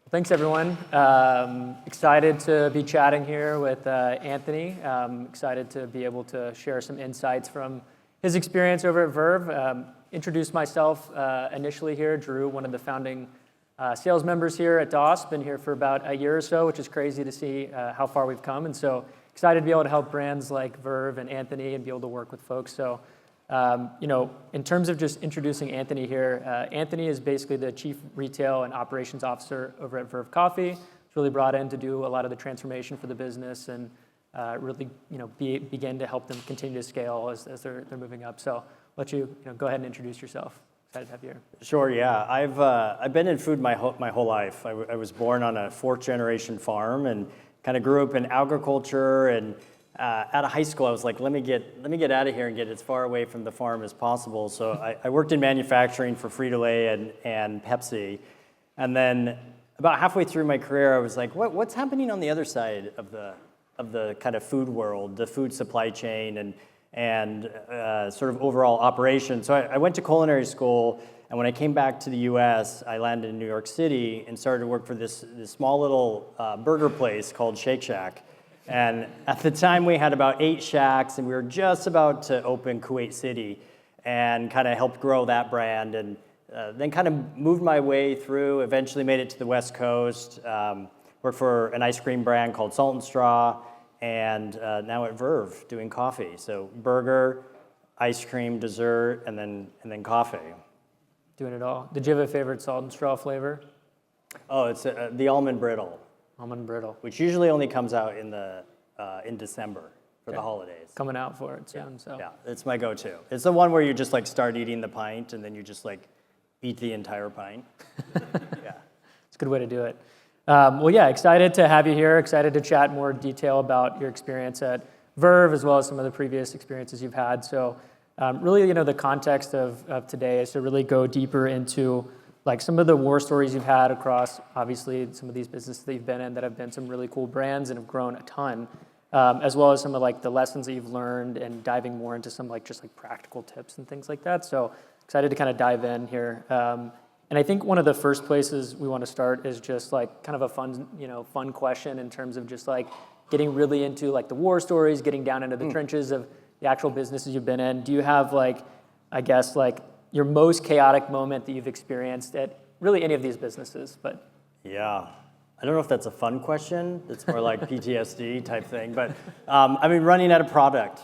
Thanks, everyone. Excited to be chatting here with Anthony. Excited to be able to share some insights from his experience over at Verve. Introduce myself initially here, Drew, one of the founding sales members here at DOS. Been here for about a year or so, which is crazy to see how far we've come. And so excited to be able to help brands like Verve and Anthony and be able to work with folks. So, in terms of just introducing Anthony here, Anthony is basically the Chief Retail and Operations Officer over at Verve Coffee. He's really brought in to do a lot of the transformation for the business and really, begin to help them continue to scale as they're moving up. So, let you, go ahead and introduce yourself. Excited to have you here. Sure. Yeah, I've been in food my whole life. I was born on a fourth-generation farm and kind of grew up in agriculture. And out of high school, I was like, let me get out of here and get as far away from the farm as possible. So I worked in manufacturing for Frito-Lay and Pepsi. And then about halfway through my career, I was like, what's happening on the other side of the kind of food world, the food supply chain and sort of overall operation. So I went to culinary school, and when I came back to the US, I landed in New York City and started to work for this small little burger place called Shake Shack. And at the time, we had about 8 shacks, and we were just about to open Kuwait City and kind of helped grow that brand. And then kind of moved my way through, eventually made it to the West Coast, worked for an ice cream brand called Salt and Straw, and now at Verve doing coffee. So burger, ice cream, dessert, and then coffee. Doing it all. Did you have a favorite Salt and Straw flavor? Oh, it's the almond brittle. Almond brittle. Which usually only comes out in December for the holidays. Coming out for it soon. Yeah. So Yeah, it's my go-to. It's the one where you just like start eating the pint and then you just like eat the entire pint. Yeah. It's a good way to do it. Well, yeah, excited to have you here. Excited to chat more detail about your experience at Verve as well as some of the previous experiences you've had. So really, the context of today is to really go deeper into like some of the war stories you've had across, obviously, some of these businesses that you've been in that have been some really cool brands and have grown a ton, as well as some of like the lessons that you've learned and diving more into some like just like practical tips and things like that. So excited to kind of dive in here. And I think one of the first places we want to start is just like kind of a fun question in terms of just like getting really into like the war stories, getting down into the trenches of the actual businesses you've been in. Do you have like, I guess like your most chaotic moment that you've experienced at really any of these businesses? But yeah, I don't know if that's a fun question. It's more like PTSD type thing. But I mean, running out of product,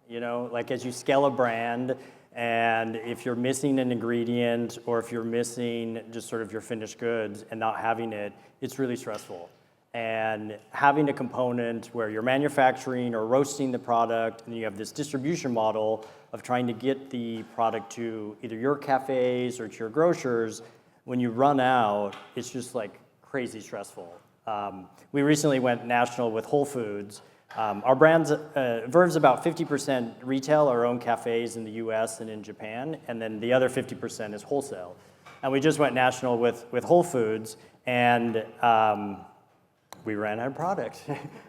like as you scale a brand, and if you're missing an ingredient or if you're missing just sort of your finished goods and not having it, it's really stressful. And having a component where you're manufacturing or roasting the product and you have this distribution model of trying to get the product to either your cafes or to your grocers, when you run out, it's just like crazy stressful. We recently went national with Whole Foods. Our brand's, Verve's about 50% retail, our own cafes in the US and in Japan, and then the other 50% is wholesale. And we just went national with Whole Foods, and we ran out of product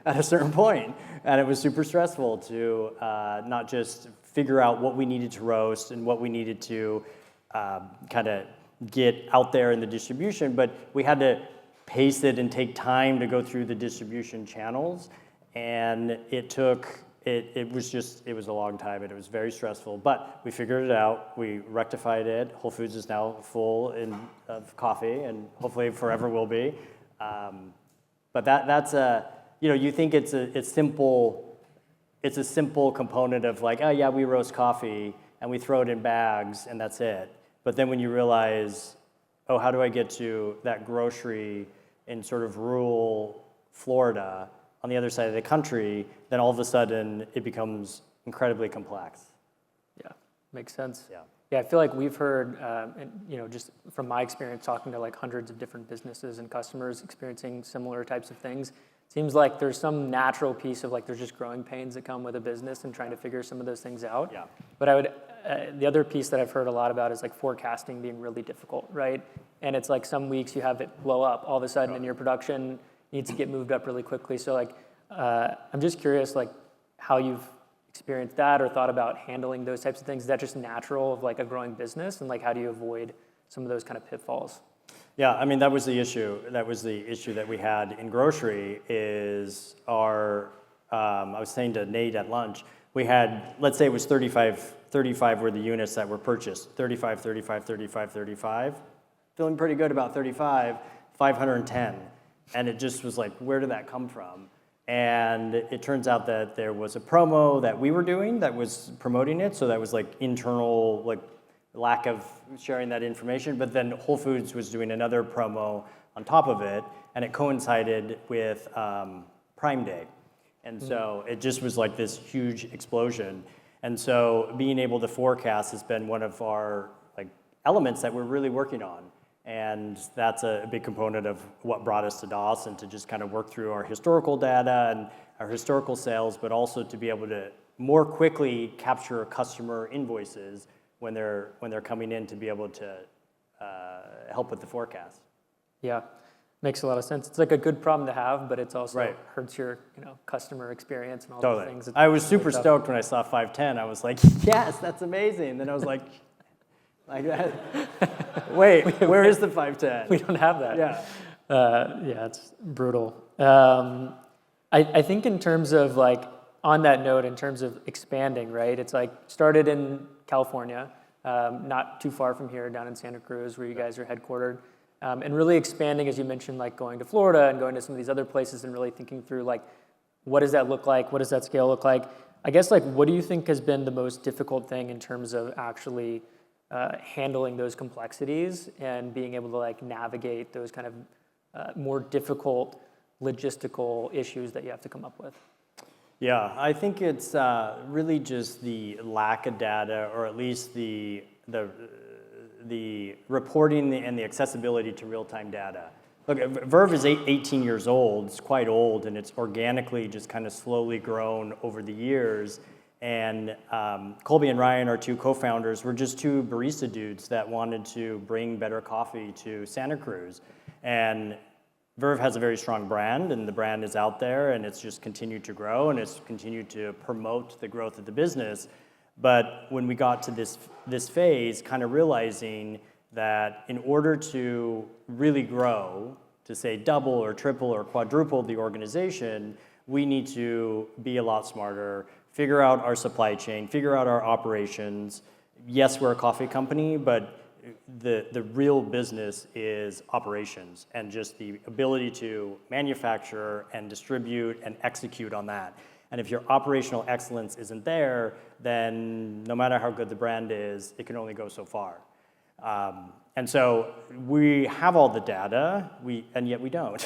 at a certain point, and it was super stressful to not just figure out what we needed to roast and what we needed to kind of get out there in the distribution, but we had to pace it and take time to go through the distribution channels, and it was a long time, and it was very stressful, but we figured it out, we rectified it. Whole Foods is now full of coffee, and hopefully forever will be. But that's you think it's a simple component of like, oh yeah, we roast coffee and we throw it in bags and that's it. But then when you realize, oh, how do I get to that grocery in sort of rural Florida on the other side of the country, then all of a sudden it becomes incredibly complex. Yeah, makes sense. Yeah. Yeah, I feel like we've heard, just from my experience talking to like hundreds of different businesses and customers experiencing similar types of things, seems like there's some natural piece of like there's just growing pains that come with a business and trying to figure some of those things out. Yeah. But the other piece that I've heard a lot about is like forecasting being really difficult, right? And it's like some weeks you have it blow up all of a sudden and your production needs to get moved up really quickly. So like, I'm just curious like how you've experienced that or thought about handling those types of things? Is that just natural of like a growing business, and like how do you avoid some of those kind of pitfalls? Yeah, I mean, that was the issue. That was the issue that we had in grocery is I was saying to Nate at lunch, we had, let's say it was 35 were the units that were purchased, 35, 35, 35, 35. Feeling pretty good about 35, 510. And it just was like, where did that come from? And it turns out that there was a promo that we were doing that was promoting it. So that was like internal, like lack of sharing that information. But then Whole Foods was doing another promo on top of it. And it coincided with Prime Day. And so it just was like this huge explosion. And so being able to forecast has been one of our like elements that we're really working on. And that's a big component of what brought us to DOS, and to just kind of work through our historical data and our historical sales, but also to be able to more quickly capture customer invoices when they're coming in, to be able to help with the forecast. Yeah, makes a lot of sense. It's like a good problem to have, but it's also Right. hurts your customer experience and all Totally. the things. I was super stoked when I saw 510. I was like, yes, that's amazing. And then I was like that. Wait, where is the 510? We don't have that. Yeah. Yeah, it's brutal. I think in terms of like, on that note, in terms of expanding, right? It's like started in California, not too far from here, down in Santa Cruz, where you guys are headquartered, and really expanding, as you mentioned, like going to Florida and going to some of these other places, and really thinking through like, what does that look like? What does that scale look like? I guess like, what do you think has been the most difficult thing in terms of actually handling those complexities and being able to like navigate those kind of more difficult logistical issues that you have to come up with? Yeah, I think it's really just the lack of data, or at least the reporting and the accessibility to real-time data. Look, Verve is 18 years old. It's quite old, and it's organically just kind of slowly grown over the years. And Colby and Ryan, our two co-founders, were just two barista dudes that wanted to bring better coffee to Santa Cruz. And Verve has a very strong brand, and the brand is out there, and it's just continued to grow, and it's continued to promote the growth of the business. But when we got to this phase, kind of realizing that in order to really grow, to say double or triple or quadruple the organization, we need to be a lot smarter, figure out our supply chain, figure out our operations. Yes, we're a coffee company, but the real business is operations, and just the ability to manufacture and distribute and execute on that. And if your operational excellence isn't there, then no matter how good the brand is, it can only go so far. And so we have all the data, and yet we don't.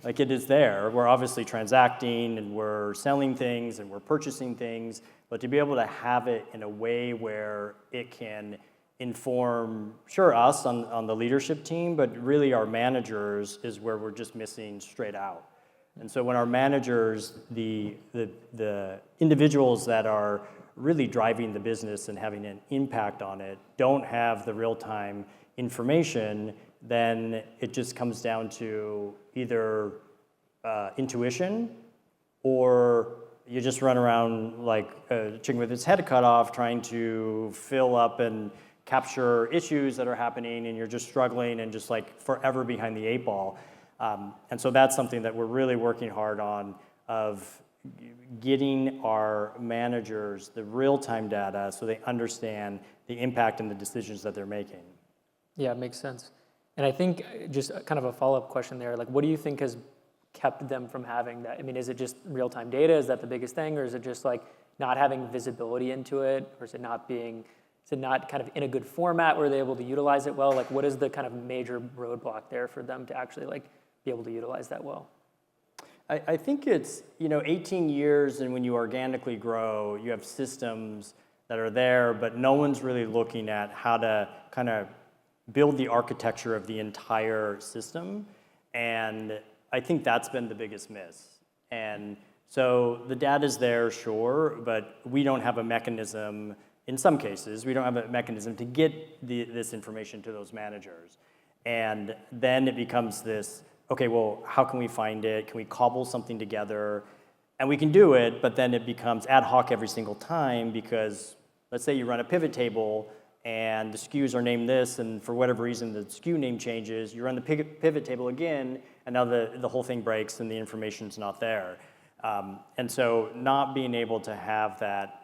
Like, it is there. We're obviously transacting, and we're selling things, and we're purchasing things, but to be able to have it in a way where it can inform, sure, us on the leadership team, but really our managers is where we're just missing straight out. And so when our managers, the individuals that are really driving the business and having an impact on it, don't have the real-time information, then it just comes down to either intuition, or you just run around like a chicken with its head cut off, trying to fill up and capture issues that are happening, and you're just struggling and just like forever behind the eight ball. And so that's something that we're really working hard on, of getting our managers the real-time data so they understand the impact and the decisions that they're making. Yeah, it makes sense. And I think just kind of a follow-up question there, like, what do you think has kept them from having that? I mean, is it just real-time data? Is that the biggest thing? Or is it just like not having visibility into it? Or is it not kind of in a good format where they're able to utilize it well? Like, what is the kind of major roadblock there for them to actually like be able to utilize that well? I think it's, 18 years, and when you organically grow, you have systems that are there, but no one's really looking at how to kind of build the architecture of the entire system. And I think that's been the biggest miss. And so the data's there, sure, but we don't have a mechanism, in some cases, we don't have a mechanism to get this information to those managers. And then it becomes this, okay, well, how can we find it? Can we cobble something together? And we can do it, but then it becomes ad hoc every single time, because let's say you run a pivot table, and the SKUs are named this, and for whatever reason the SKU name changes, you run the pivot table again, and now the whole thing breaks and the information's not there. And so not being able to have that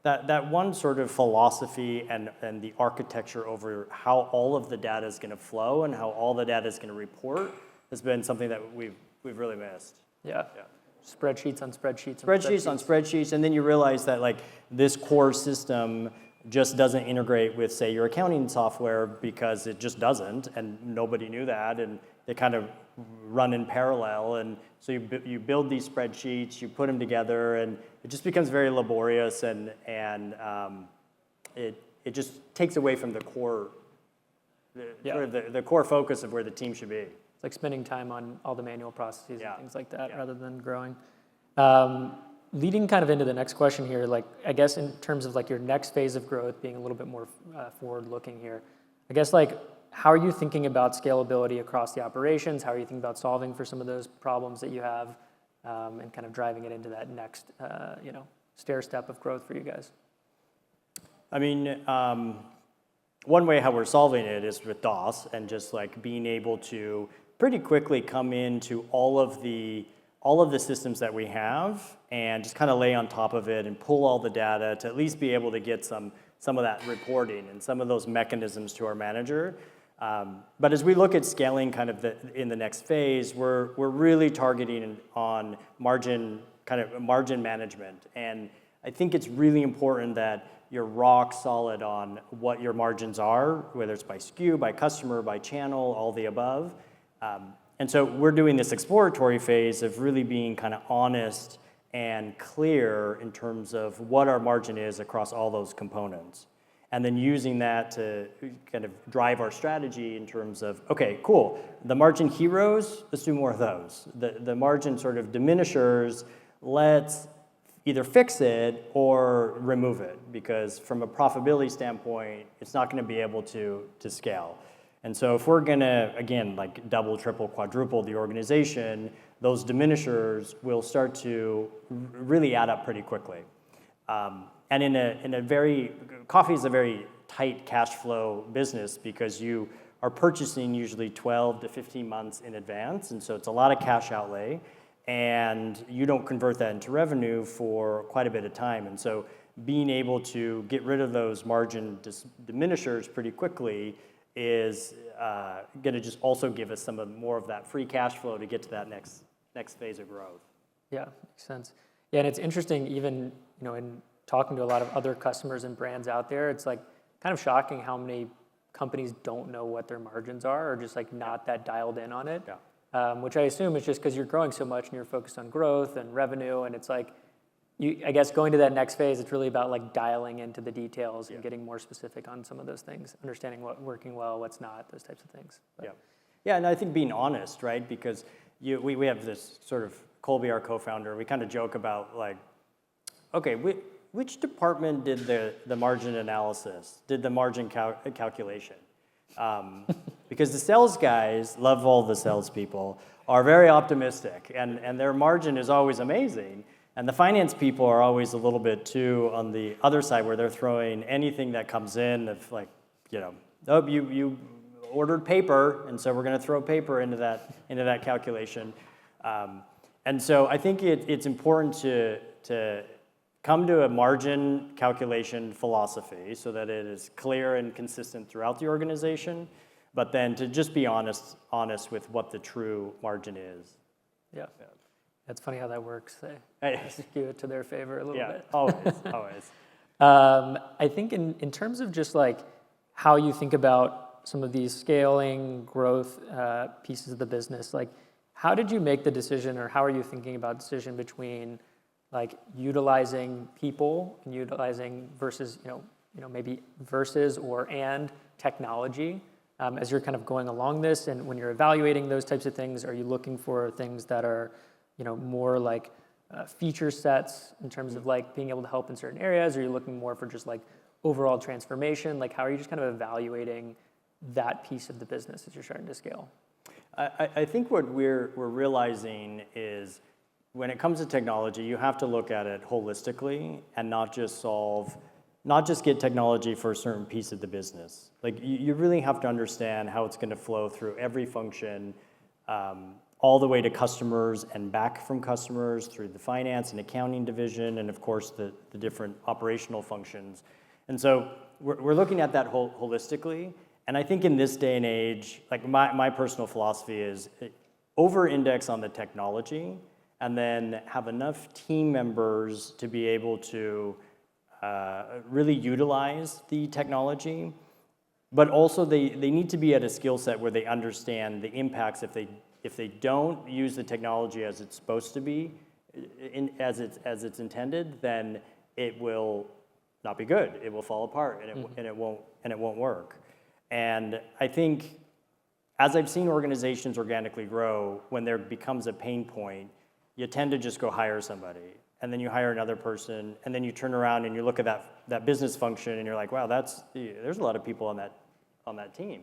that one sort of philosophy and the architecture over how all of the data is going to flow and how all the data is going to report has been something that we've really missed. Yeah. Spreadsheets on spreadsheets. Spreadsheets on spreadsheets, and then you realize that like this core system just doesn't integrate with, say, your accounting software because it just doesn't, and nobody knew that, and they kind of run in parallel, and so you build these spreadsheets, you put them together, and it just becomes very laborious, and it just takes away from the core, the core focus of where the team should be. It's like spending time on all the manual processes and things like that rather than growing. Leading kind of into the next question here, like I guess in terms of like your next phase of growth being a little bit more forward-looking here, I guess like how are you thinking about scalability across the operations? How are you thinking about solving for some of those problems that you have and kind of driving it into that next stair step of growth for you guys? I mean, one way how we're solving it is with DOS and just like being able to pretty quickly come into all of the systems that we have and just kind of lay on top of it and pull all the data to at least be able to get some of that reporting and some of those mechanisms to our manager. But as we look at scaling kind of in the next phase, we're really targeting on margin management. And I think it's really important that you're rock solid on what your margins are, whether it's by SKU, by customer, by channel, all the above. And so we're doing this exploratory phase of really being kind of honest and clear in terms of what our margin is across all those components. And then using that to kind of drive our strategy in terms of, okay, cool, the margin heroes, let's do more of those. The margin sort of diminishers, let's either fix it or remove it, because from a profitability standpoint, it's not gonna be able to scale. And so if we're gonna, again, like double, triple, quadruple the organization, those diminishers will start to really add up pretty quickly. And coffee is a very tight cash flow business because you are purchasing usually 12 to 15 months in advance, and so it's a lot of cash outlay, and you don't convert that into revenue for quite a bit of time. And so being able to get rid of those margin diminishers pretty quickly is going to just also give us more of that free cash flow to get to that next phase of growth. Yeah, makes sense. Yeah, and it's interesting even, in talking to a lot of other customers and brands out there, it's like kind of shocking how many companies don't know what their margins are or just like not that dialed in on it. Yeah. Which I assume is just because you're growing so much and you're focused on growth and revenue, and it's like, I guess going to that next phase, it's really about like dialing into the details and getting more specific on some of those things, understanding what's working well, what's not, those types of things. But. Yeah, and I think being honest, right? Because we have this sort of, Colby, our co-founder, we kind of joke about like, okay, which department did the margin analysis, did the margin calculation? Because the sales guys, love all the salespeople, are very optimistic, and their margin is always amazing. And the finance people are always a little bit too on the other side, where they're throwing anything that comes in of like, oh, you ordered paper, and so we're going to throw paper into that calculation. And so I think it's important to come to a margin calculation philosophy so that it is clear and consistent throughout the organization, but then to just be honest with what the true margin is. Yeah. It's funny how that works. They skew it to their favor a little bit. Always. I think in terms of just like how you think about some of these scaling growth pieces of the business, like how did you make the decision, or how are you thinking about decision between like utilizing people and utilizing versus maybe versus and technology as you're kind of going along this, and when you're evaluating those types of things, are you looking for things that are more like feature sets in terms of like being able to help in certain areas? Or are you looking more for just like overall transformation? Like how are you just kind of evaluating that piece of the business as you're starting to scale? I think what we're realizing is when it comes to technology, you have to look at it holistically and not just solve not just get technology for a certain piece of the business. Like you really have to understand how it's going to flow through every function, all the way to customers and back from customers through the finance and accounting division, and of course the different operational functions. And so we're looking at that holistically. And I think in this day and age, like my personal philosophy is over-index on the technology, and then have enough team members to be able to really utilize the technology, but also they need to be at a skill set where they understand the impacts if they don't use the technology as it's supposed to be, as it's intended, then it will not be good. It will fall apart, and it won't work. And I think as I've seen organizations organically grow, when there becomes a pain point, you tend to just go hire somebody. And then you hire another person, and then you turn around and you look at that business function, and you're like, wow, there's a lot of people on that team.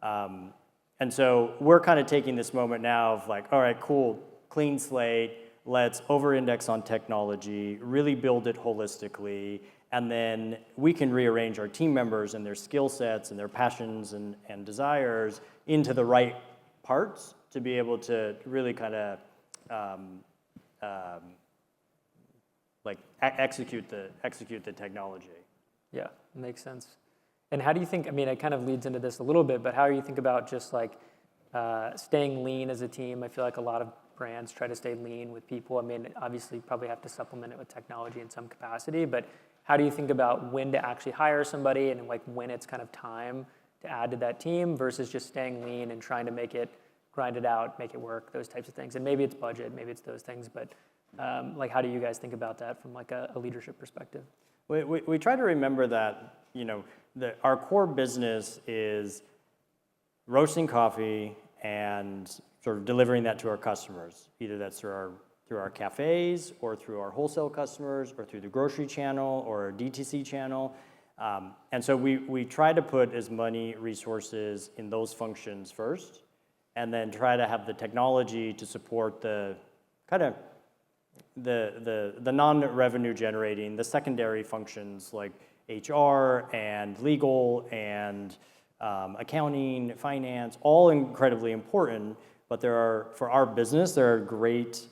And so we're kind of taking this moment now of like, all right, cool, clean slate, let's over-index on technology, really build it holistically, and then we can rearrange our team members and their skill sets and their passions and desires into the right parts to be able to really kind of execute the technology. Yeah, makes sense. And how do you think, I mean, it kind of leads into this a little bit, but how do you think about just like staying lean as a team? I feel like a lot of brands try to stay lean with people. I mean, obviously you probably have to supplement it with technology in some capacity, but how do you think about when to actually hire somebody and like when it's kind of time to add to that team versus just staying lean and trying to grind it out, make it work, those types of things? And maybe it's budget, maybe it's those things, but like how do you guys think about that from like a leadership perspective? We try to remember that, you know, our core business is roasting coffee and sort of delivering that to our customers. Either that's through our cafes or through our wholesale customers or through the grocery channel or our DTC channel. And so we try to put as many resources in those functions first, and then try to have the technology to support the kind of the non-revenue generating, the secondary functions like HR and legal and accounting, finance, all incredibly important, but for our business, there are great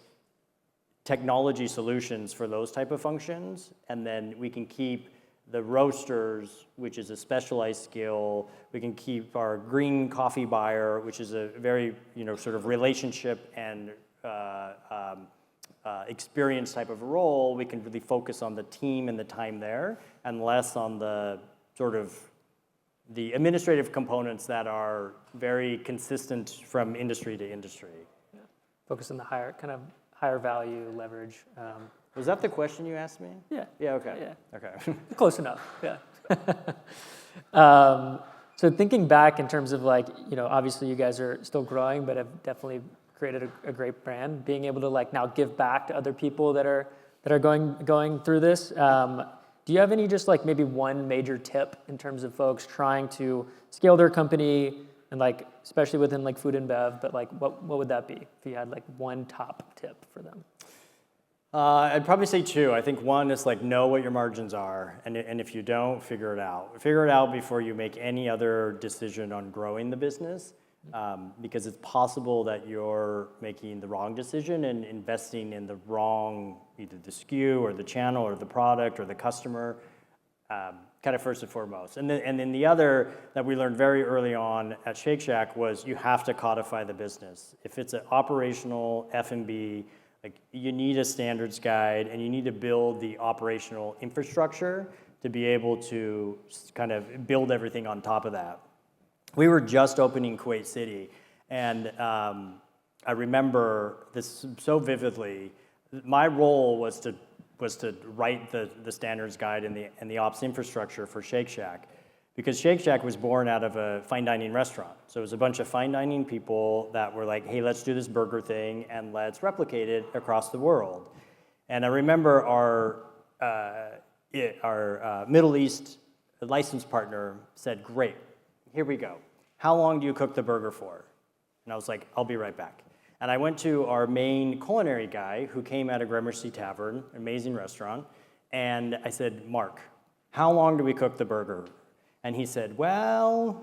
technology solutions for those type of functions, and then we can keep the roasters, which is a specialized skill. We can keep our green coffee buyer, which is a very, you know, sort of relationship and experience type of role. We can really focus on the team and the time there, and less on the sort of the administrative components that are very consistent from industry to industry. Yeah. Focus on the higher value leverage. Was that the question you asked me? Yeah. Yeah, okay. Yeah. Okay. Close enough, yeah. So thinking back in terms of like, you know, obviously you guys are still growing, but have definitely created a great brand. Being able to like now give back to other people that are going through this. Do you have any just like maybe one major tip in terms of folks trying to scale their company and like, especially within like food and bev, but like what would that be if you had like one top tip for them? I'd probably say two. I think one is like know what your margins are, and if you don't, figure it out. Figure it out before you make any other decision on growing the business, because it's possible that you're making the wrong decision and investing in the wrong, either the SKU or the channel or the product or the customer, kind of first and foremost. And then the other that we learned very early on at Shake Shack was you have to codify the business. If it's an operational F&B, like you need a standards guide and you need to build the operational infrastructure to be able to kind of build everything on top of that. We were just opening Kuwait City, and I remember this so vividly. My role was to write the standards guide and the ops infrastructure for Shake Shack, because Shake Shack was born out of a fine dining restaurant. So it was a bunch of fine dining people that were like, hey, let's do this burger thing and let's replicate it across the world. And I remember our Middle East license partner said, great, here we go. How long do you cook the burger for? And I was like, I'll be right back. And I went to our main culinary guy who came out of Gramercy Tavern, amazing restaurant, and I said, Mark, how long do we cook the burger? And he said, well,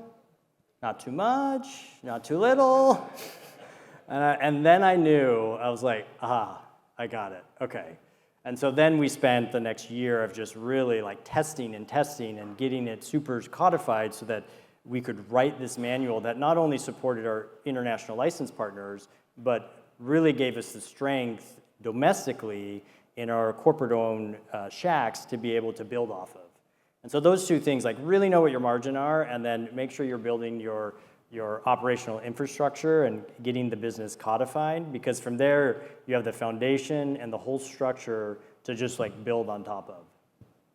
not too much, not too little. And then I knew, I was like, I got it, okay. And so then we spent the next year of just really like testing and getting it super codified so that we could write this manual that not only supported our international license partners, but really gave us the strength domestically in our corporate-owned shacks to be able to build off of. And so those two things, like really know what your margin are, and then make sure you're building your operational infrastructure and getting the business codified, because from there you have the foundation and the whole structure to just like build on top of.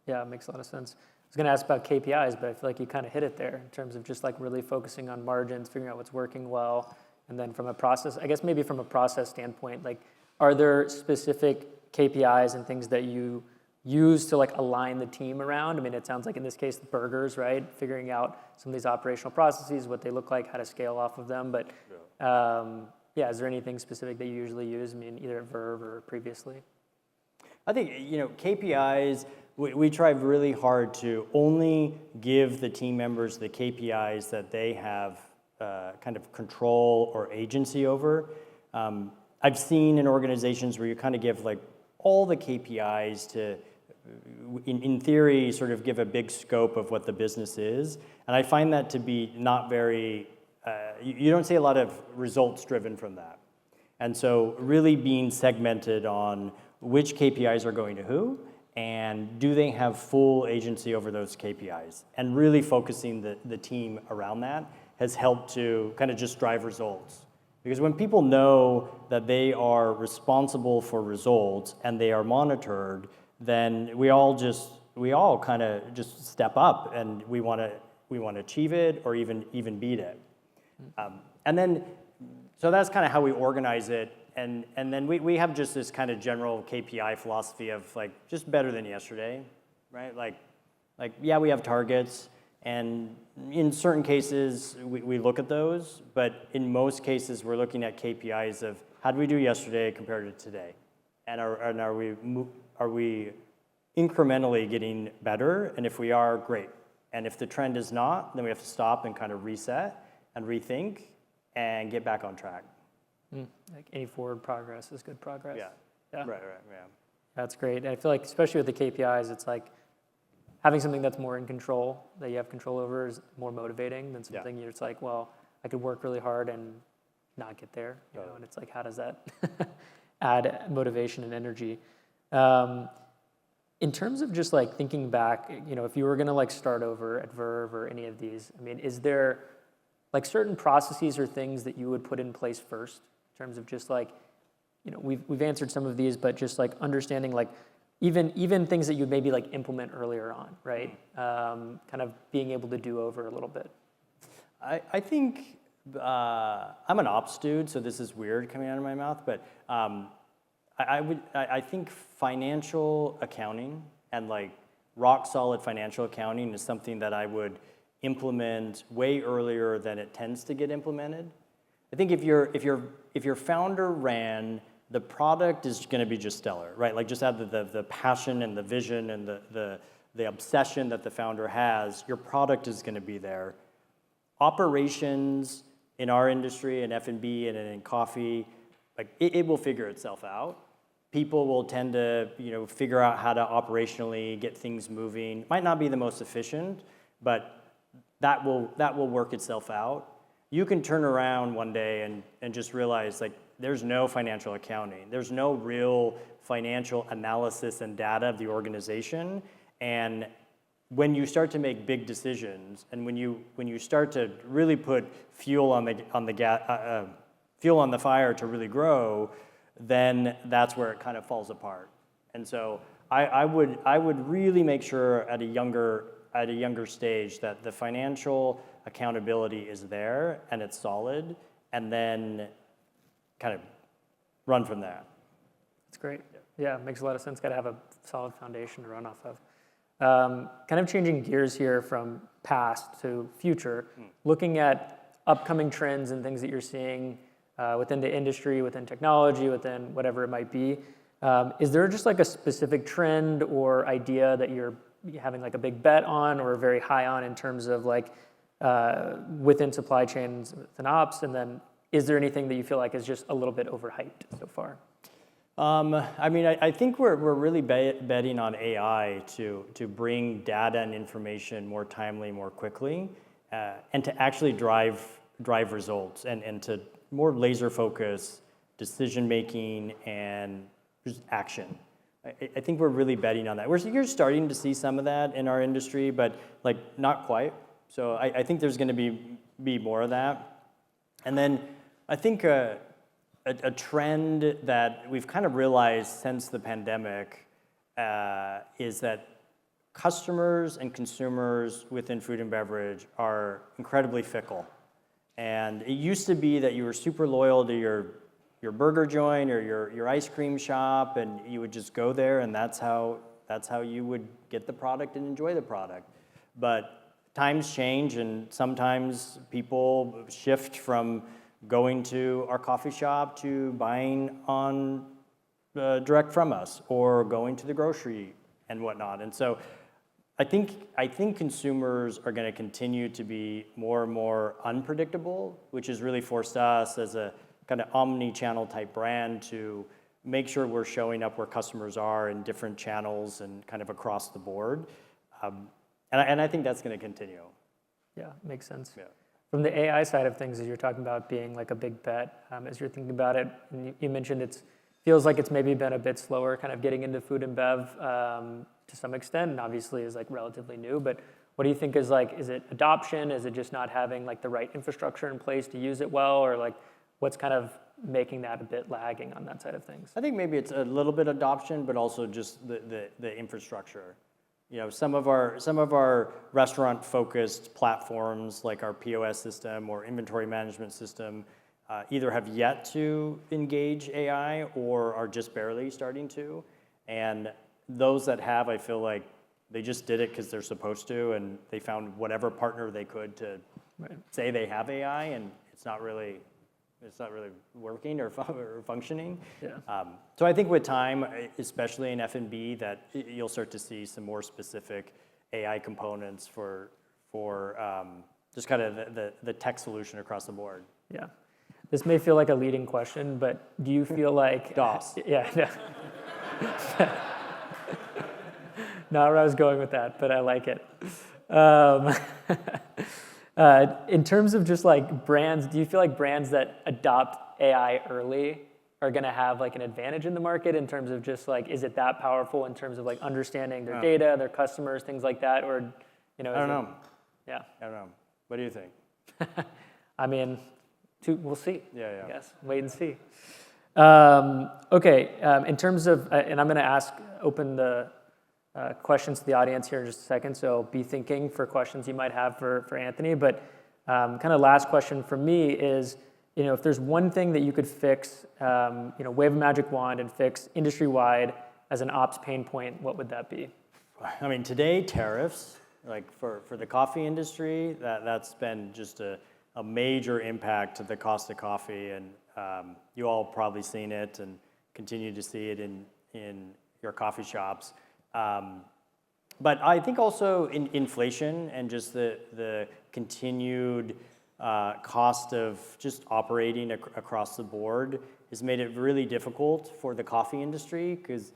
Yeah, it makes a lot of sense. I was going to ask about KPIs, but I feel like you kind of hit it there in terms of just like really focusing on margins, figuring out what's working well, and then from a process, I guess maybe from a process standpoint, like are there specific KPIs and things that you use to like align the team around? I mean, it sounds like in this case, the burgers, right? Figuring out some of these operational processes, what they look like, how to scale off of them. But yeah, is there anything specific that you usually use? I mean, either at Verve or previously? I think, KPIs, we try really hard to only give the team members the KPIs that they have kind of control or agency over. I've seen in organizations where you kind of give like all the KPIs to, in theory, sort of give a big scope of what the business is. And I find that to be not very, you don't see a lot of results driven from that. And so really being segmented on which KPIs are going to who, and do they have full agency over those KPIs? And really focusing the team around that has helped to kind of just drive results. Because when people know that they are responsible for results and they are monitored, then we all kind of just step up and we want to achieve it or even beat it. And then, so that's kind of how we organize it. And then we have just this kind of general KPI philosophy of like just better than yesterday, right? Like yeah, we have targets. And in certain cases, we look at those, but in most cases, we're looking at KPIs of how did we do yesterday compared to today? And are we incrementally getting better? And if we are, great. And if the trend is not, then we have to stop and kind of reset and rethink and get back on track. Like any forward progress is good progress. Yeah. Right, yeah. That's great. And I feel like, especially with the KPIs, it's like, having something that's more in control, that you have control over, is more motivating than something you're just like, well, I could work really hard and not get there. You know? And it's like, how does that add motivation and energy? In terms of just like thinking back, if you were going to like start over at Verve or any of these, I mean, is there like certain processes or things that you would put in place first in terms of just like, we've answered some of these, but just like understanding like, even things that you maybe like implement earlier on, right? Kind of being able to do over a little bit. I think I'm an ops dude, so this is weird coming out of my mouth, but I think financial accounting and like rock solid financial accounting is something that I would implement way earlier than it tends to get implemented. I think if your founder ran, the product is going to be just stellar, right? Like just have the passion and the vision and the obsession that the founder has, your product is going to be there. Operations in our industry, in F&B and in coffee, like it will figure itself out. People will tend to figure out how to operationally get things moving. Might not be the most efficient, but that will work itself out. You can turn around one day and just realize like, there's no financial accounting. There's no real financial analysis and data of the organization. And when you start to make big decisions, and when you start to really put fuel on the fire to really grow, then that's where it kind of falls apart. And so I would really make sure at a younger stage that the financial accountability is there and it's solid, and then kind of run from that. That's great. Yeah, makes a lot of sense. Got to have a solid foundation to run off of. Kind of changing gears here from past to future, looking at upcoming trends and things that you're seeing within the industry, within technology, within whatever it might be. Is there just like a specific trend or idea that you're having like a big bet on or very high on in terms of like within supply chains within ops? And then is there anything that you feel like is just a little bit overhyped so far? I mean, I think we're really betting on AI to bring data and information more timely, more quickly, and to actually drive results and to more laser focus decision making and just action. I think we're really betting on that. You're starting to see some of that in our industry, but like not quite. So I think there's going to be more of that. And then I think a trend that we've kind of realized since the pandemic is that customers and consumers within food and beverage are incredibly fickle. And it used to be that you were super loyal to your burger joint or your ice cream shop, and you would just go there, and that's how you would get the product and enjoy the product. But times change, and sometimes people shift from going to our coffee shop to buying on direct from us, or going to the grocery and whatnot. And so I think consumers are going to continue to be more and more unpredictable, which has really forced us as a kind of omni-channel type brand to make sure we're showing up where customers are in different channels and kind of across the board. And I think that's going to continue. Yeah, makes sense. Yeah. From the AI side of things, as you're talking about being like a big bet, as you're thinking about it, and you mentioned it feels like it's maybe been a bit slower kind of getting into food and bev to some extent, and obviously is like relatively new, but what do you think is it adoption? Is it just not having like the right infrastructure in place to use it well, or like what's kind of making that a bit lagging on that side of things? I think maybe it's a little bit adoption, but also just the infrastructure. You know, some of our restaurant-focused platforms, like our POS system or inventory management system, either have yet to engage AI or are just barely starting to. And those that have, I feel like they just did it because they're supposed to, and they found whatever partner they could to say they have AI, and it's not really working or functioning. Yeah. So I think with time, especially in F&B, that you'll start to see some more specific AI components for just kind of the tech solution across the board. Yeah. This may feel like a leading question, but do you feel like DOS. Yeah. No. Not where I was going with that, but I like it. In terms of just like brands, do you feel like brands that adopt AI early are going to have like an advantage in the market in terms of just like, is it that powerful in terms of like understanding their data, their customers, things like that? Or, you know, I don't know. Yeah. I don't know. What do you think? I mean, we'll see. Yeah. I guess. Wait and see. Okay. In terms of, and I'm going to open the questions to the audience here in just a second, so be thinking for questions you might have for Anthony. But kind of last question for me is, you know, if there's one thing that you could fix, you know, wave a magic wand and fix industry-wide as an ops pain point, what would that be? I mean, today, tariffs, like for the coffee industry, that's been just a major impact to the cost of coffee, and you all probably seen it and continue to see it in your coffee shops. But I think also inflation and just the continued cost of just operating across the board has made it really difficult for the coffee industry, because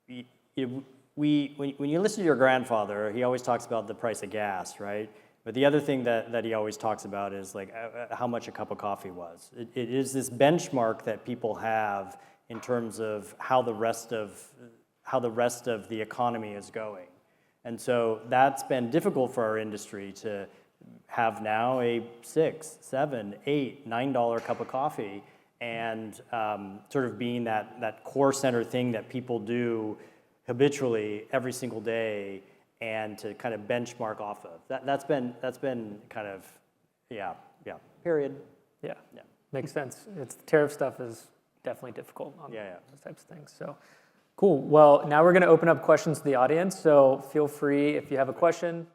when you listen to your grandfather, he always talks about the price of gas, right? But the other thing that he always talks about is like how much a cup of coffee was. It is this benchmark that people have in terms of how the rest of the economy is going. And so that's been difficult for our industry to have now a $6, $7, $8, $9 cup of coffee, and sort of being that core center thing that people do habitually every single day, and to kind of benchmark off of. That's been kind of, period. Yeah. Makes sense. The tariff stuff is definitely difficult on those types of things. So cool. Well, now we're going to open up questions to the audience. So feel free if you have a question.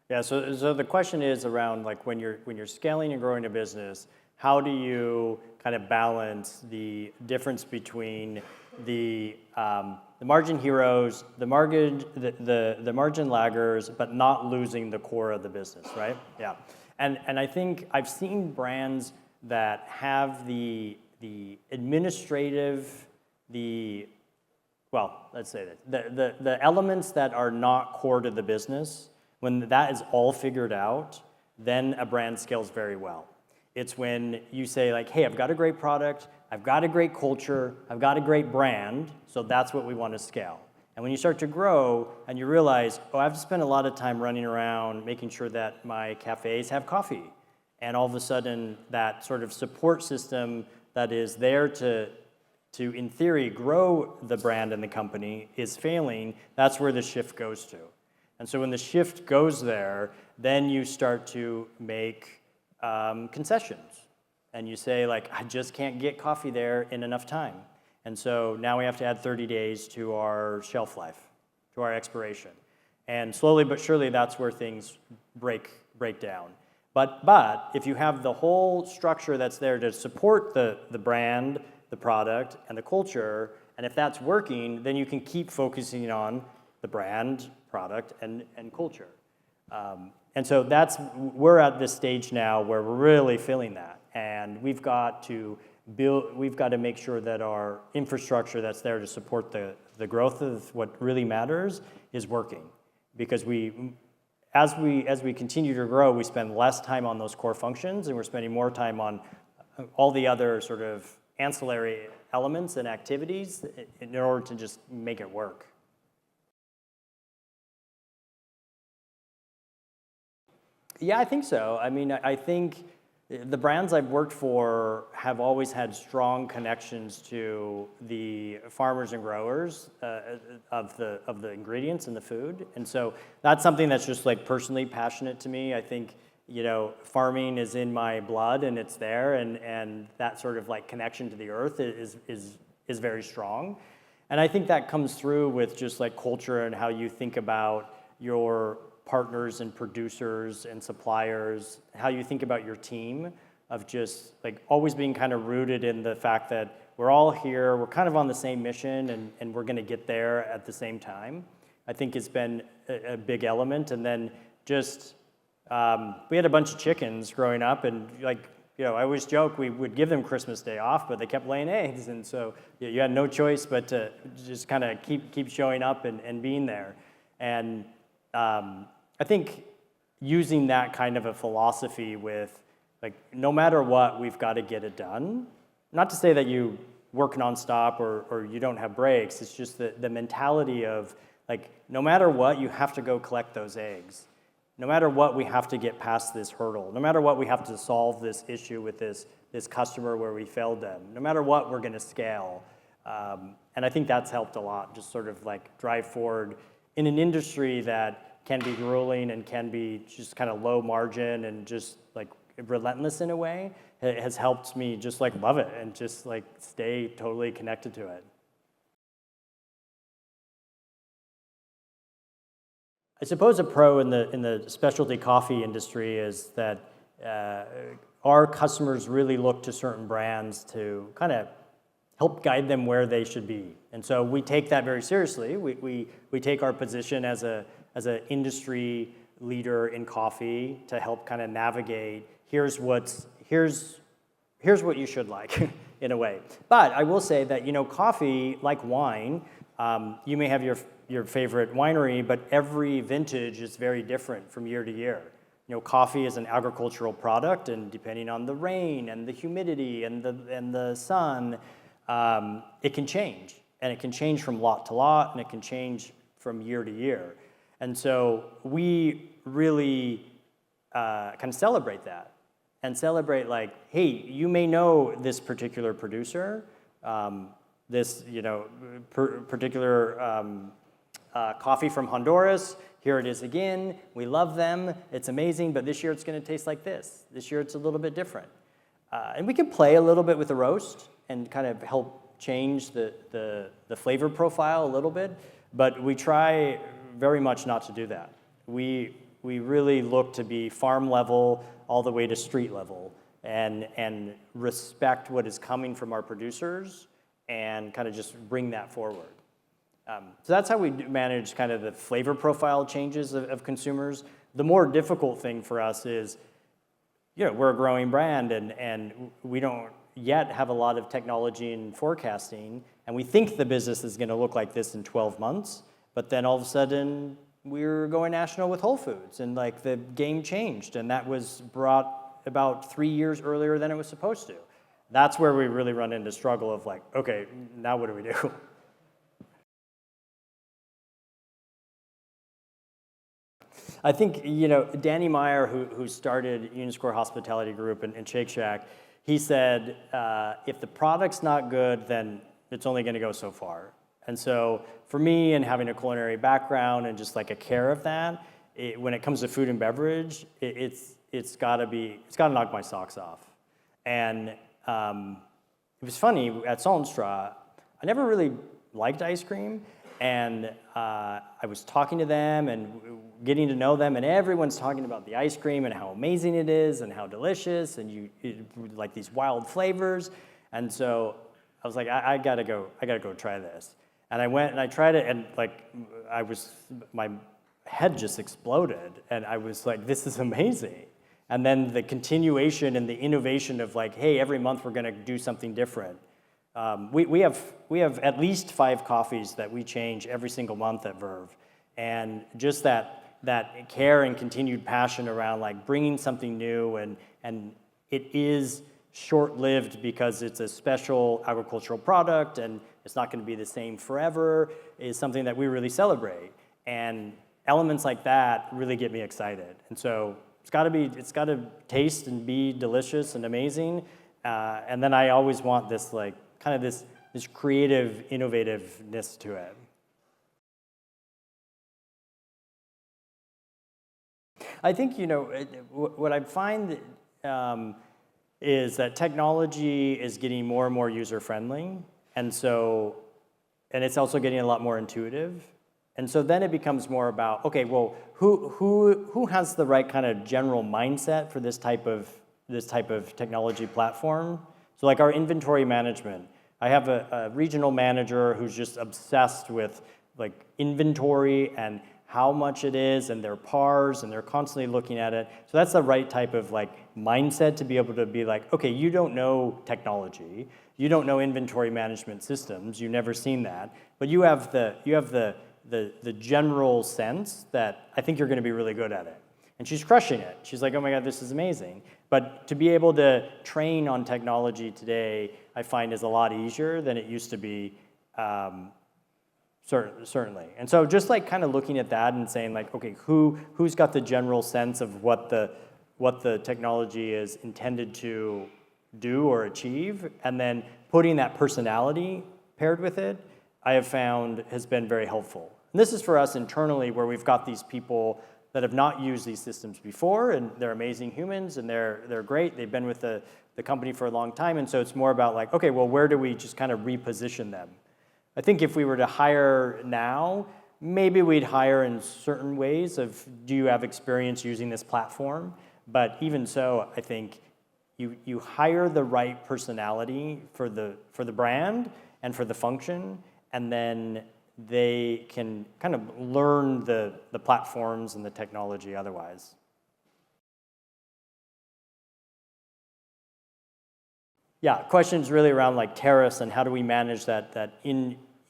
Yeah. So the question is around like when you're scaling and growing a business, how do you kind of balance the difference between the margin heroes, the margin laggers, but not losing the core of the business, right? Yeah. And I think I've seen brands that have the administrative, let's say that the elements that are not core to the business, when that is all figured out, then a brand scales very well. It's when you say like, hey, I've got a great product, I've got a great culture, I've got a great brand, so that's what we want to scale. And when you start to grow and you realize, oh, I have to spend a lot of time running around making sure that my cafes have coffee. And all of a sudden, that sort of support system that is there to in theory, grow the brand and the company is failing, that's where the shift goes to. And so when the shift goes there, then you start to make concessions. And you say, like, I just can't get coffee there in enough time. And so now we have to add 30 days to our shelf life, to our expiration. And slowly but surely, that's where things break down. But if you have the whole structure that's there to support the brand, the product, and the culture, and if that's working, then you can keep focusing on the brand, product, and culture. And so we're at this stage now where we're really feeling that. And we've got to make sure that our infrastructure that's there to support the growth of what really matters is working. Because as we continue to grow, we spend less time on those core functions, and we're spending more time on all the other sort of ancillary elements and activities in order to just make it work. Yeah, I think so. I mean, I think the brands I've worked for have always had strong connections to the farmers and growers of the ingredients in the food, and so that's something that's just like personally passionate to me. I think farming is in my blood and it's there, and that sort of like connection to the earth is very strong, and I think that comes through with just like culture and how you think about your partners and producers and suppliers, how you think about your team, of just like always being kind of rooted in the fact that we're all here, we're kind of on the same mission, and we're going to get there at the same time. I think it's been a big element. And then just we had a bunch of chickens growing up, and I always joke we would give them Christmas Day off, but they kept laying eggs, and so you had no choice but to just kind of keep showing up and being there. And I think using that kind of a philosophy with, like, no matter what, we've got to get it done. Not to say that you work nonstop or you don't have breaks. It's just the mentality of, like, no matter what, you have to go collect those eggs. No matter what, we have to get past this hurdle. No matter what, we have to solve this issue with this customer where we failed them. No matter what, we're going to scale. And I think that's helped a lot, just sort of like drive forward in an industry that can be grueling and can be just kind of low margin and just like relentless in a way. It has helped me just like love it and just like stay totally connected to it. I suppose a pro in the specialty coffee industry is that our customers really look to certain brands to kind of help guide them where they should be. And so we take that very seriously. We take our position as an industry leader in coffee to help kind of navigate, here's what you should like, in a way. But I will say that, coffee, like wine, you may have your favorite winery, but every vintage is very different from year to year. Coffee is an agricultural product, and depending on the rain and the humidity and the sun, it can change. And it can change from lot to lot, and it can change from year to year. And so we really kind of celebrate that and celebrate, like, hey, you may know this particular producer, this particular coffee from Honduras. Here it is again. We love them. It's amazing, but this year it's going to taste like this. This year it's a little bit different. And we can play a little bit with the roast and kind of help change the flavor profile a little bit, but we try very much not to do that. We really look to be farm level all the way to street level and respect what is coming from our producers and kind of just bring that forward. So that's how we manage kind of the flavor profile changes of consumers. The more difficult thing for us is, we're a growing brand and we don't yet have a lot of technology and forecasting, and we think the business is going to look like this in 12 months, but then all of a sudden we're going national with Whole Foods, and like the game changed, and that was brought about 3 years earlier than it was supposed to. That's where we really run into struggle of like, okay, now what do we do? I think, Danny Meyer, who started Uniscore Hospitality Group and Shake Shack, he said, if the product's not good, then it's only going to go so far. And so for me, and having a culinary background and just like a care of that, when it comes to food and beverage, it's got to knock my socks off. And it was funny, at Salt and Straw, I never really liked ice cream. And I was talking to them and getting to know them, and everyone's talking about the ice cream and how amazing it is and how delicious, and like these wild flavors. And so I was like, I gotta go try this. And I went and I tried it, and like my head just exploded, and I was like, this is amazing. And then the continuation and the innovation of like, hey, every month we're gonna do something different. We have at least 5 coffees that we change every single month at Verve, and just that care and continued passion around like bringing something new, and it is short-lived because it's a special agricultural product and it's not going to be the same forever, is something that we really celebrate, and elements like that really get me excited. And so it's got to taste and be delicious and amazing, and then I always want this like kind of this creative innovativeness to it. I think, what I find is that technology is getting more and more user-friendly, and it's also getting a lot more intuitive. And so then it becomes more about, okay, well, who has the right kind of general mindset for this type of technology platform? So like our inventory management, I have a regional manager who's just obsessed with like inventory and how much it is and their pars, and they're constantly looking at it. So that's the right type of like mindset to be able to be like, okay, you don't know technology, you don't know inventory management systems, you've never seen that, but you have the general sense that I think you're gonna be really good at it. And she's crushing it. She's like, oh my God, this is amazing. But to be able to train on technology today, I find is a lot easier than it used to be, certainly. And so just like kind of looking at that and saying like, okay, who's got the general sense of what the technology is intended to do or achieve, and then putting that personality paired with it, I have found has been very helpful. And this is for us internally, where we've got these people that have not used these systems before, and they're amazing humans, and they're great. They've been with the company for a long time, and so it's more about like, okay, well, where do we just kind of reposition them? I think if we were to hire now, maybe we'd hire in certain ways of, do you have experience using this platform? But even so, I think you hire the right personality for the brand and for the function, and then they can kind of learn the platforms and the technology otherwise. Yeah, questions really around like tariffs and how do we manage that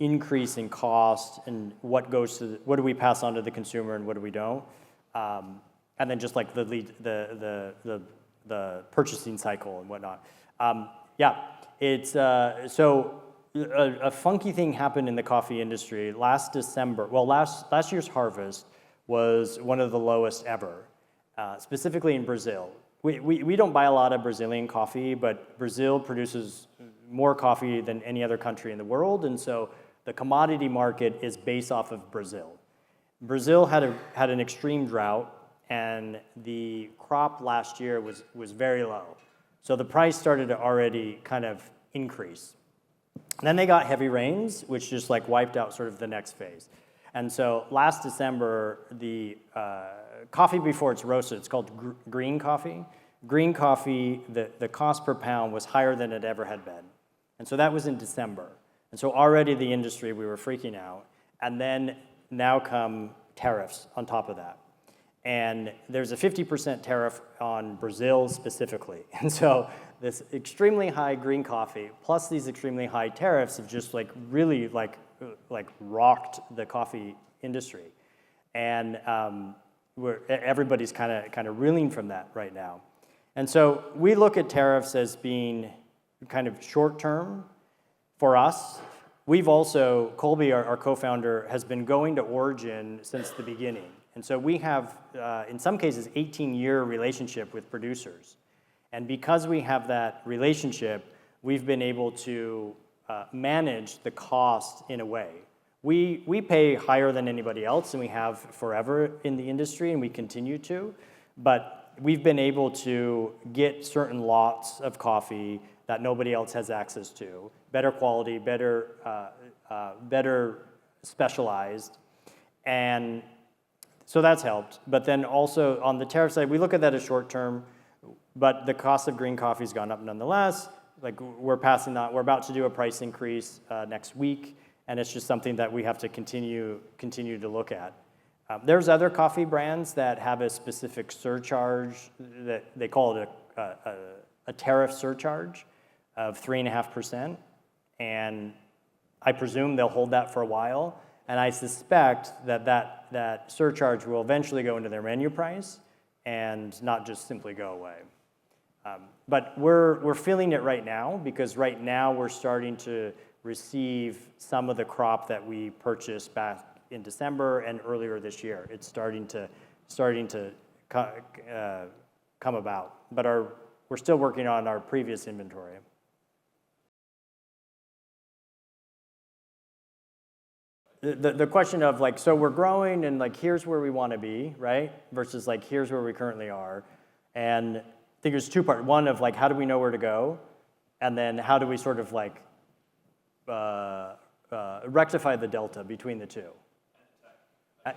increase in cost, and what do we pass on to the consumer and what do we don't, and then just like the purchasing cycle and whatnot. Yeah, it's so. A funky thing happened in the coffee industry last December. Well, last year's harvest was one of the lowest ever, specifically in Brazil. We don't buy a lot of Brazilian coffee, but Brazil produces more coffee than any other country in the world, and so the commodity market is based off of Brazil. Brazil had an extreme drought, and the crop last year was very low. So the price started to already kind of increase. Then they got heavy rains, which just like wiped out sort of the next phase. And so last December, the coffee before it's roasted, it's called green coffee. Green coffee, the cost per pound was higher than it ever had been. And so that was in December. And so already the industry, we were freaking out. And then now come tariffs on top of that. And there's a 50% tariff on Brazil specifically. And so this extremely high green coffee plus these extremely high tariffs have just like really like rocked the coffee industry. And everybody's kind of reeling from that right now. And so we look at tariffs as being kind of short term for us. We've also, Colby, our co-founder, has been going to Origin since the beginning. And so we have, in some cases, 18-year relationship with producers. And because we have that relationship, we've been able to manage the cost in a way. We pay higher than anybody else, and we have forever in the industry, and we continue to. But we've been able to get certain lots of coffee that nobody else has access to, better quality, better specialized, and so that's helped. But then also on the tariff side, we look at that as short term, but the cost of green coffee has gone up nonetheless. Like we're passing that, we're about to do a price increase next week, and it's just something that we have to continue to look at. There's other coffee brands that have a specific surcharge that they call it a tariff surcharge of 3.5%, and I presume they'll hold that for a while. And I suspect that surcharge will eventually go into their menu price and not just simply go away. But we're feeling it right now because right now we're starting to receive some of the crop that we purchased back in December and earlier this year. It's starting to come about. But we're still working on our previous inventory. The question of like, so we're growing and like, here's where we want to be, right? Versus like, here's where we currently are. And I think there's two parts. One of like, how do we know where to go? And then how do we sort of like rectify the delta between the two?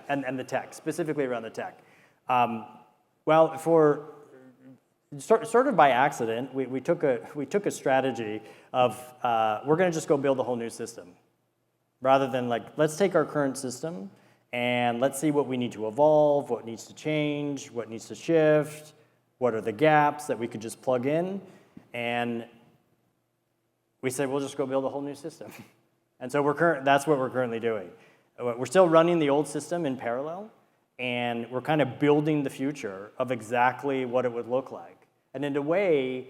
And the tech, specifically around the tech. Well, for sort of by accident, we took a strategy of we're going to just go build a whole new system. Rather than like, let's take our current system and let's see what we need to evolve, what needs to change, what needs to shift, what are the gaps that we could just plug in. And we said, we'll just go build a whole new system. And so that's what we're currently doing. We're still running the old system in parallel, and we're kind of building the future of exactly what it would look like. And in a way,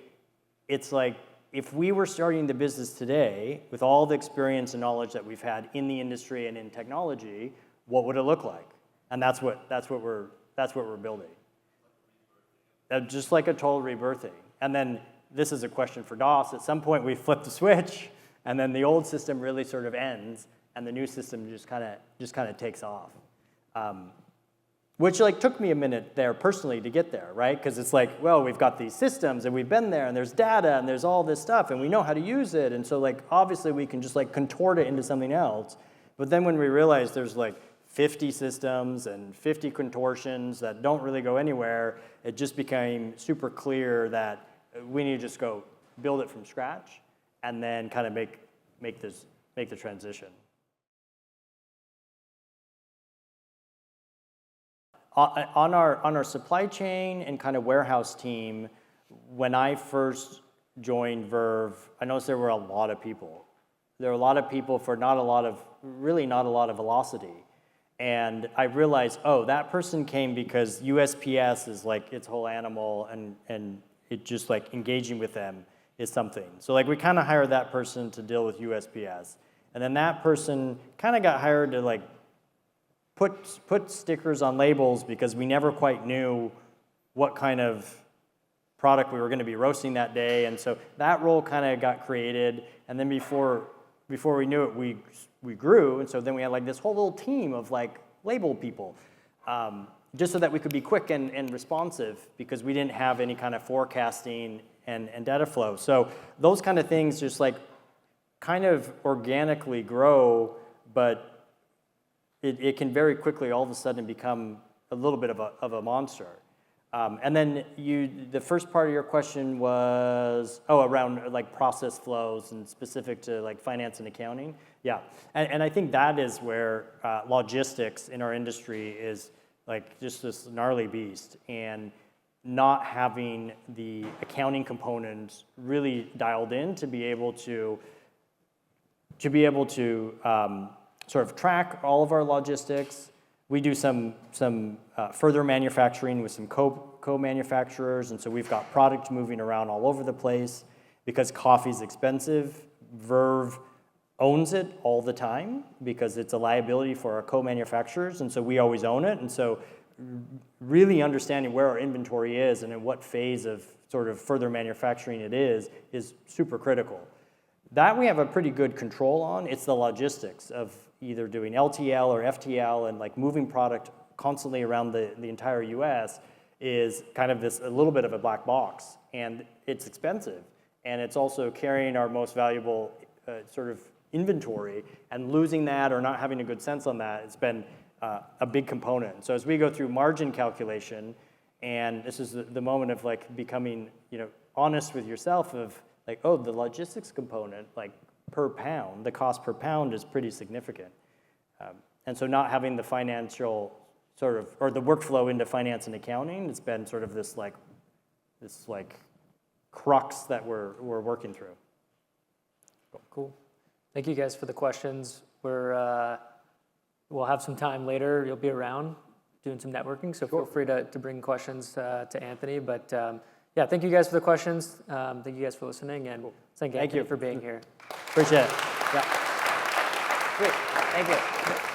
it's like, if we were starting the business today with all the experience and knowledge that we've had in the industry and in technology, what would it look like? And that's what we're building. Just like a total rebirthing. And then this is a question for DOS. At some point, we flip the switch, and then the old system really sort of ends, and the new system just kind of takes off. Which like took me a minute there personally to get there, right? Because it's like, well, we've got these systems and we've been there and there's data and there's all this stuff and we know how to use it. And so like, obviously we can just like contort it into something else. But then when we realized there's like 50 systems and 50 contortions that don't really go anywhere, it just became super clear that we need to just go build it from scratch and then kind of make the transition. On our supply chain and kind of warehouse team, when I first joined Verve, I noticed there were a lot of people. There were a lot of people for really not a lot of velocity. And I realized, oh, that person came because USPS is like its whole animal and it just like engaging with them is something. So like we kind of hired that person to deal with USPS. And then that person kind of got hired to like put stickers on labels because we never quite knew what kind of product we were going to be roasting that day. And so that role kind of got created. And then before we knew it, we grew. And so then we had like this whole little team of like label people, just so that we could be quick and responsive because we didn't have any kind of forecasting and data flow. So those kind of things just like kind of organically grow, but it can very quickly all of a sudden become a little bit of a monster. And then the first part of your question was, around like process flows and specific to like finance and accounting. Yeah, and I think that is where logistics in our industry is like just this gnarly beast, and not having the accounting component really dialed in to be able to sort of track all of our logistics. We do some further manufacturing with some co-manufacturers, and so we've got product moving around all over the place. Because coffee's expensive, Verve owns it all the time because it's a liability for our co-manufacturers, and so we always own it. And so really understanding where our inventory is and in what phase of sort of further manufacturing it is super critical. That we have a pretty good control on. It's the logistics of either doing LTL or FTL and like moving product constantly around the entire US is kind of a little bit of a black box, and it's expensive. And it's also carrying our most valuable sort of inventory, and losing that or not having a good sense on that, it's been a big component. So as we go through margin calculation, and this is the moment of like becoming, honest with yourself of like, oh, the logistics component, like per pound, the cost per pound is pretty significant. And so not having the financial sort of, or the workflow into finance and accounting, it's been sort of this crux that we're working through. Cool. Thank you guys for the questions. We'll have some time later. You'll be around doing some networking, so feel free to bring questions to Anthony. But yeah, thank you guys for the questions. Thank you guys for listening, and thank you for being here. Appreciate it. Yeah. Great. Thank you.